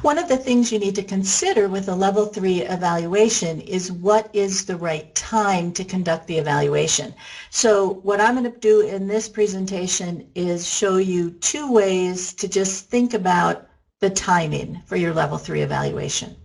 One of the things you need to consider with a level 3 evaluation is what is the right time to conduct the evaluation. So what I'm going to do in this presentation is show you two ways to just think about the timing for your level 3 evaluation.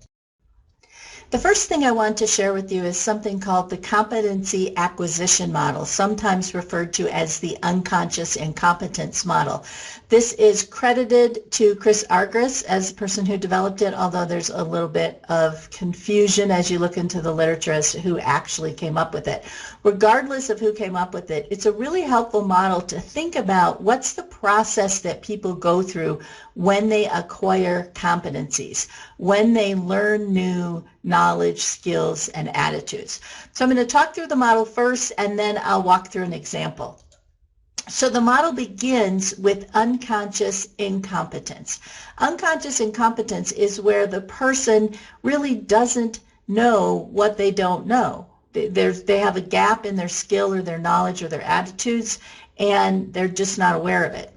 The first thing I want to share with you is something called the competency acquisition model, sometimes referred to as the unconscious incompetence model. This is credited to Chris Argyris as the person who developed it, although there's a little bit of confusion as you look into the literature as to who actually came up with it. Regardless of who came up with it, it's a really helpful model to think about what's the process that people go through when they acquire competencies, when they learn new knowledge, skills, and attitudes. So I'm going to talk through the model first, and then I'll walk through an example. So the model begins with unconscious incompetence. Unconscious incompetence is where the person really doesn't know what they don't know. They have a gap in their skill or their knowledge or their attitudes, and they're just not aware of it.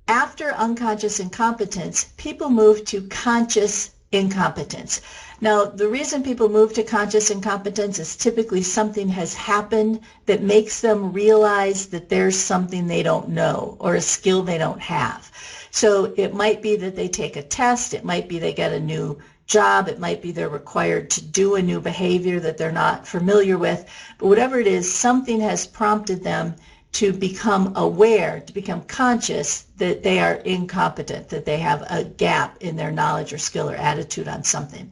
After unconscious incompetence, people move to conscious incompetence. Now, the reason people move to conscious incompetence is typically something has happened that makes them realize that there's something they don't know or a skill they don't have. So it might be that they take a test, it might be they get a new job, it might be they're required to do a new behavior that they're not familiar with, but whatever it is, something has prompted them to become aware, to become conscious that they are incompetent, that they have a gap in their knowledge or skill or attitude on something.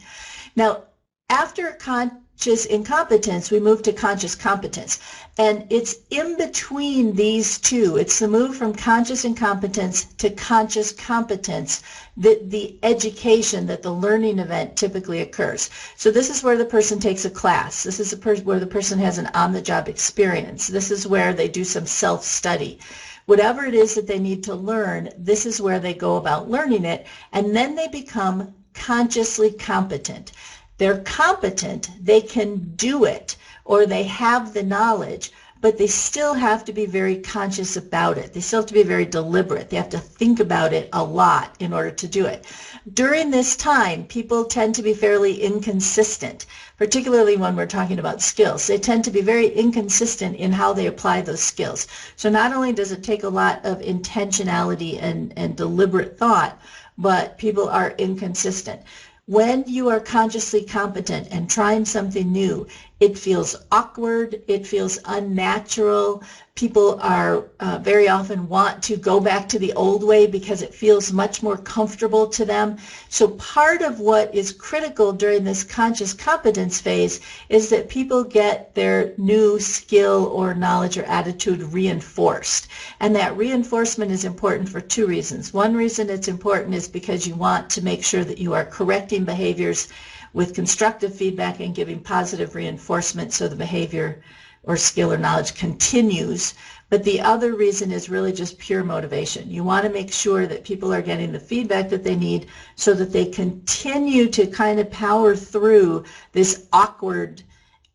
Now, after conscious incompetence, we move to conscious competence. And it's in between these two. It's the move from conscious incompetence to conscious competence that the education, that the learning event typically occurs. So this is where the person takes a class. This is where the person has an on-the-job experience. This is where they do some self-study. Whatever it is that they need to learn, this is where they go about learning it, and then they become consciously competent. They're competent, they can do it, or they have the knowledge, but they still have to be very conscious about it. They still have to be very deliberate. They have to think about it a lot in order to do it. During this time, people tend to be fairly inconsistent, particularly when we're talking about skills. They tend to be very inconsistent in how they apply those skills. So not only does it take a lot of intentionality and deliberate thought, but people are inconsistent. When you are consciously competent and trying something new, it feels awkward, it feels unnatural. People are very often want to go back to the old way because it feels much more comfortable to them. So part of what is critical during this conscious competence phase is that people get their new skill or knowledge or attitude reinforced. And that reinforcement is important for two reasons. One reason it's important is because you want to make sure that you are correcting behaviors with constructive feedback and giving positive reinforcement so the behavior or skill or knowledge continues. But the other reason is really just pure motivation. You want to make sure that people are getting the feedback that they need so that they continue to kind of power through this awkward,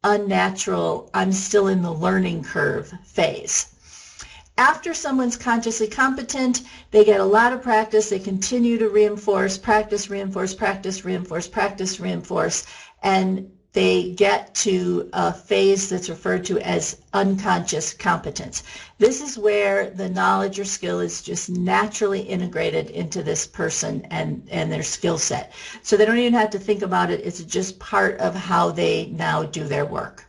unnatural, I'm still in the learning curve phase. After someone's consciously competent, they get a lot of practice. They continue to reinforce, practice, reinforce, practice, reinforce, practice, reinforce, and they get to a phase that's referred to as unconscious competence. This is where the knowledge or skill is just naturally integrated into this person and their skill set. So they don't even have to think about it. It's just part of how they now do their work.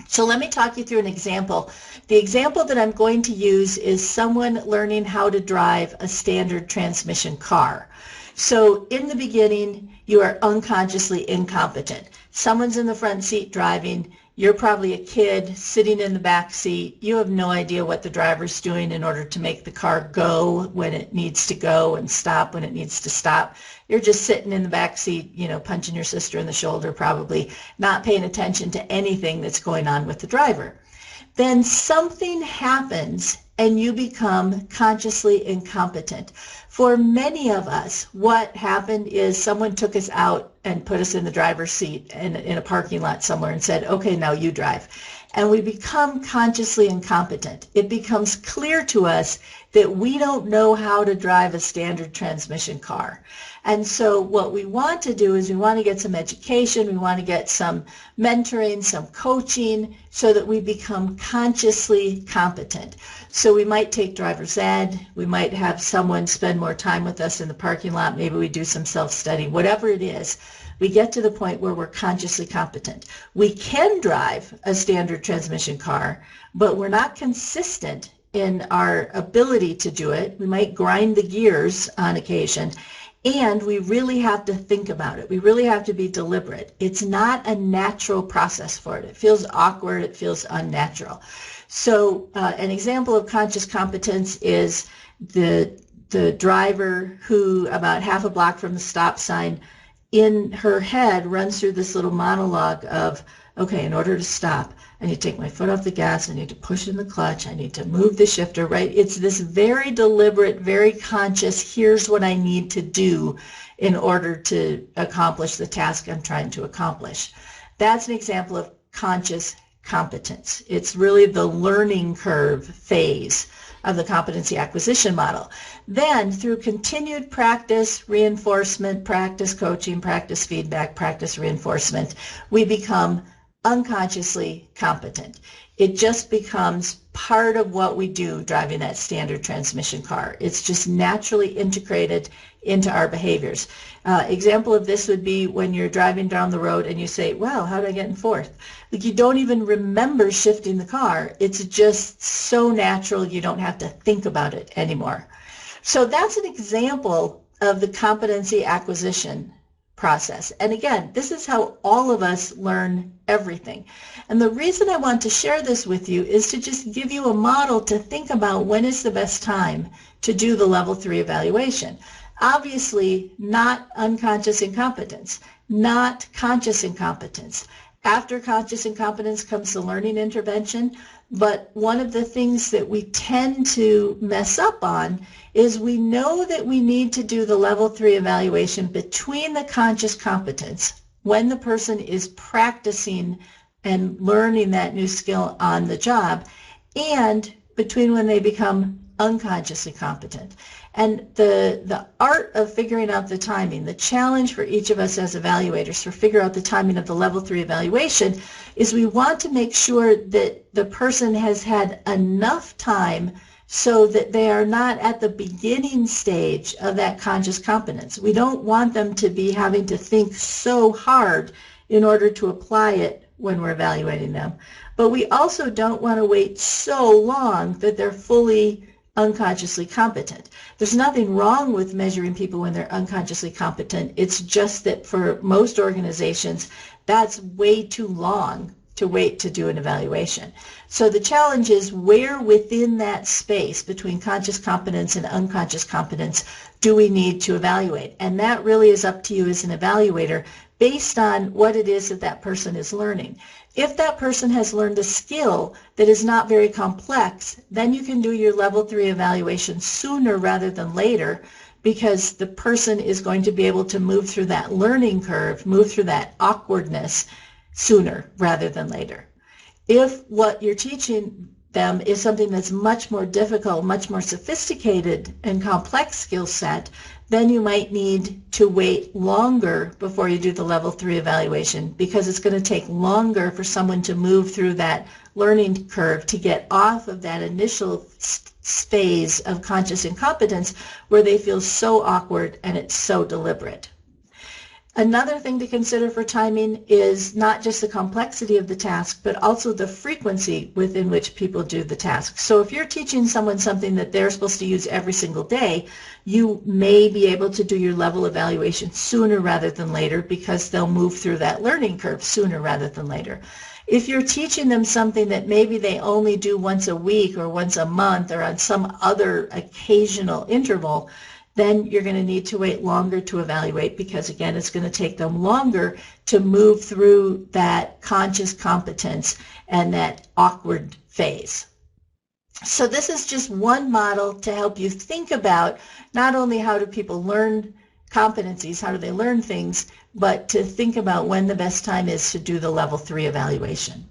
So let me talk you through an example. The example that I'm going to use is someone learning how to drive a standard transmission car. So in the beginning, you are unconsciously incompetent. Someone's in the front seat driving. You're probably a kid sitting in the back seat. You have no idea what the driver's doing in order to make the car go when it needs to go and stop when it needs to stop. You're just sitting in the back seat, you know, punching your sister in the shoulder, probably not paying attention to anything that's going on with the driver. Then something happens and you become consciously incompetent. For many of us, what happened is someone took us out and put us in the driver's seat in a parking lot somewhere and said, okay, now you drive. And we become consciously incompetent. It becomes clear to us that we don't know how to drive a standard transmission car. And so what we want to do is we want to get some education, we want to get some mentoring, some coaching, so that we become consciously competent. So we might take driver's ed, we might have someone spend more time with us in the parking lot, maybe we do some self-study, whatever it is. We get to the point where we're consciously competent. We can drive a standard transmission car, but we're not consistent in our ability to do it. We might grind the gears on occasion, and we really have to think about it. We really have to be deliberate. It's not a natural process for it. It feels awkward. It feels unnatural. So an example of conscious competence is the driver who, about half a block from the stop sign, in her head runs through this little monologue of, okay, in order to stop, I need to take my foot off the gas, I need to push in the clutch, I need to move the shifter, right? It's this very deliberate, very conscious, here's what I need to do in order to accomplish the task I'm trying to accomplish. That's an example of conscious competence. It's really the learning curve phase of the competency acquisition model. Then through continued practice, reinforcement, practice coaching, practice feedback, practice reinforcement, we become unconsciously competent. It just becomes part of what we do driving that standard transmission car. It's just naturally integrated into our behaviors. Example of this would be when you're driving down the road and you say, wow, how did I get in fourth? Like, you don't even remember shifting the car. It's just so natural you don't have to think about it anymore. So that's an example of the competency acquisition process. And again, this is how all of us learn everything. And the reason I want to share this with you is to just give you a model to think about when is the best time to do the level 3 evaluation. Obviously, not unconscious incompetence, not conscious incompetence. After conscious incompetence comes the learning intervention, but one of the things that we tend to mess up on is we know that we need to do the level 3 evaluation between the conscious competence, when the person is practicing and learning that new skill on the job, and between when they become unconsciously competent. And the art of figuring out the timing, the challenge for each of us as evaluators for figure out the timing of the level 3 evaluation is we want to make sure that the person has had enough time so that they are not at the beginning stage of that conscious competence. We don't want them to be having to think so hard in order to apply it when we're evaluating them. But we also don't want to wait so long that they're fully unconsciously competent. There's nothing wrong with measuring people when they're unconsciously competent. It's just that for most organizations, that's way too long to wait to do an evaluation. So the challenge is, where within that space between conscious competence and unconscious competence do we need to evaluate? And that really is up to you as an evaluator based on what it is that that person is learning. If that person has learned a skill that is not very complex, then you can do your level 3 evaluation sooner rather than later, because the person is going to be able to move through that learning curve, move through that awkwardness sooner rather than later. If what you're teaching them is something that's much more difficult, much more sophisticated and complex skill set, then you might need to wait longer before you do the level 3 evaluation, because it's going to take longer for someone to move through that learning curve to get off of that initial phase of conscious incompetence where they feel so awkward and it's so deliberate. Another thing to consider for timing is not just the complexity of the task, but also the frequency within which people do the task. So if you're teaching someone something that they're supposed to use every single day, you may be able to do your level evaluation sooner rather than later, because they'll move through that learning curve sooner rather than later. If you're teaching them something that maybe they only do once a week or once a month or on some other occasional interval, then you're going to need to wait longer to evaluate, because again, it's going to take them longer to move through that conscious competence and that awkward phase. So this is just one model to help you think about not only how do people learn competencies, how do they learn things, but to think about when the best time is to do the level 3 evaluation.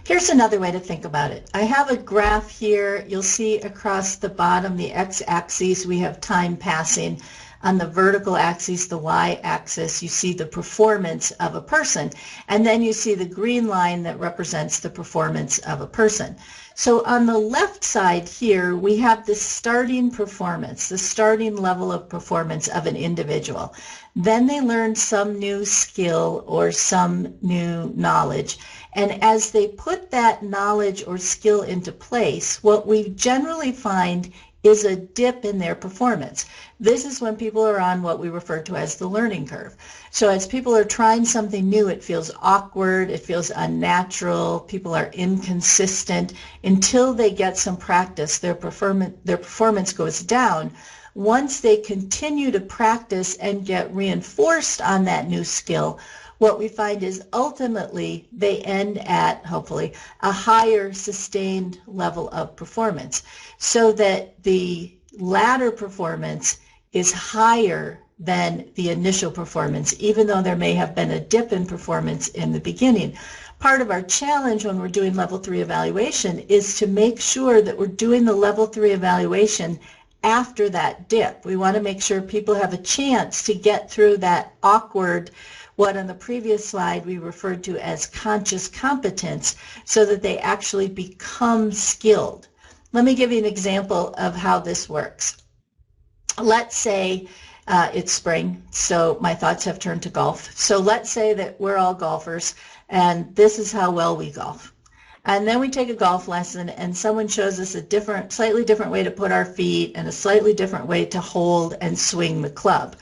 Here's another way to think about it. I have a graph here. You'll see across the bottom, the x-axis, we have time passing. On the vertical axis, the y-axis, you see the performance of a person. And then you see the green line that represents the performance of a person. So on the left side here, we have the starting performance, the starting level of performance of an individual. Then they learn some new skill or some new knowledge. And as they put that knowledge or skill into place, what we generally find is a dip in their performance. This is when people are on what we refer to as the learning curve. So as people are trying something new, it feels awkward, it feels unnatural, people are inconsistent. Until they get some practice, their performance goes down. Once they continue to practice and get reinforced on that new skill, what we find is ultimately they end at, hopefully, a higher sustained level of performance, so that the latter performance is higher than the initial performance, even though there may have been a dip in performance in the beginning. Part of our challenge when we're doing level 3 evaluation is to make sure that we're doing the level 3 evaluation after that dip. We want to make sure people have a chance to get through that awkward, what on the previous slide we referred to as conscious competence, so that they actually become skilled. Let me give you an example of how this works. Let's say it's spring, so my thoughts have turned to golf. So let's say that we're all golfers, and this is how well we golf. And then we take a golf lesson, and someone shows us a slightly different way to put our feet and a slightly different way to hold and swing the club.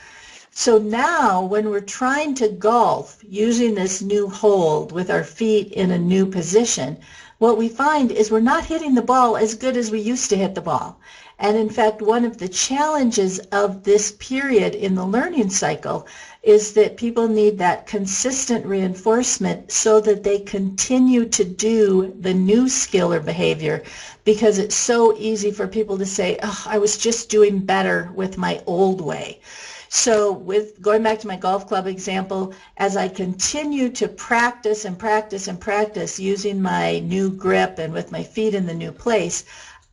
So now when we're trying to golf using this new hold with our feet in a new position, what we find is we're not hitting the ball as good as we used to hit the ball. And in fact, one of the challenges of this period in the learning cycle is that people need that consistent reinforcement so that they continue to do the new skill or behavior, because it's so easy for people to say, oh, I was just doing better with my old way. So with going back to my golf club example, as I continue to practice and practice and practice using my new grip and with my feet in the new place,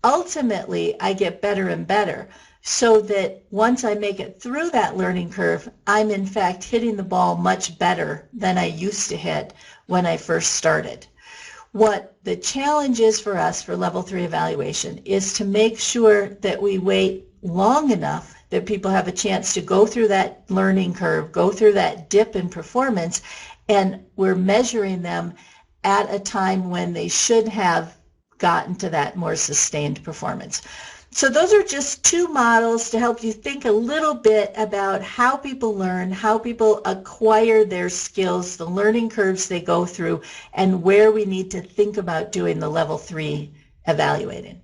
ultimately I get better and better, so that once I make it through that learning curve, I'm in fact hitting the ball much better than I used to hit when I first started. What the challenge is for us for level 3 evaluation is to make sure that we wait long enough that people have a chance to go through that learning curve, go through that dip in performance, and we're measuring them at a time when they should have gotten to that more sustained performance. So those are just two models to help you think a little bit about how people learn, how people acquire their skills, the learning curves they go through, and where we need to think about doing the level 3 evaluating.